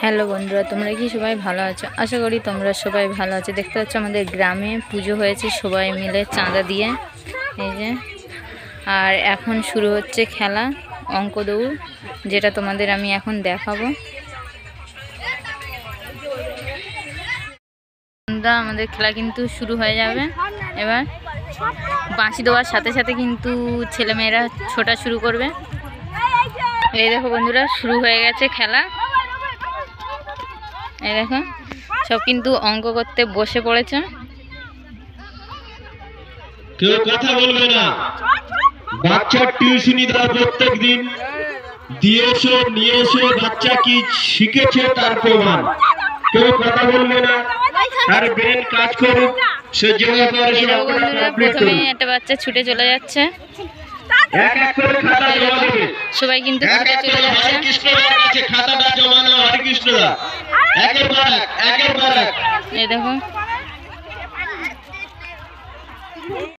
Hello বন্ধুরা, তোমরা কি সবাই ভালো আছো? আশা করি তোমরা সবাই ভালো আছো। দেখতে পাচ্ছ আমাদের গ্রামে পুজো হয়েছে সবাই মিলে চাঁদা দিয়ে, এই যে। আর এখন শুরু হচ্ছে খেলা, অঙ্ক দৌড়, যেটা তোমাদের আমি এখন দেখাবো। আমাদের খেলা কিন্তু শুরু হয়ে যাবে এবার। বাঁশি দেওয়ার সাথে সাথে কিন্তু ছেলেমেয়েরা ছোটা শুরু করবে। এই দেখো বন্ধুরা, শুরু হয়ে গেছে খেলা। এই দেখো, সব কিন্তু অঙ্ক করতে বসে পড়েছে। কেউ কথা বলবে না। বাচ্চার টিউশনি দাও প্রত্যেক দিন, দিয়েছো নিয়ে এসো, বাচ্চা কি শিখেছে তার প্রমাণ। কেউ কথা বলবে না, আর ব্রেন কাজ করুক, সে যেভাবে পারে প্রথমে একটা বাচ্চা ছুটে চলে যাচ্ছে, এক এক করে খাতা জমা দেবে। সবাই কিন্তু ছুটে চলে যাচ্ছে। হরে কৃষ্ণ দার কাছে খাতাটা জমা নাও, হরে কৃষ্ণ দা। একের পর এক, একের পর এক। এই দেখো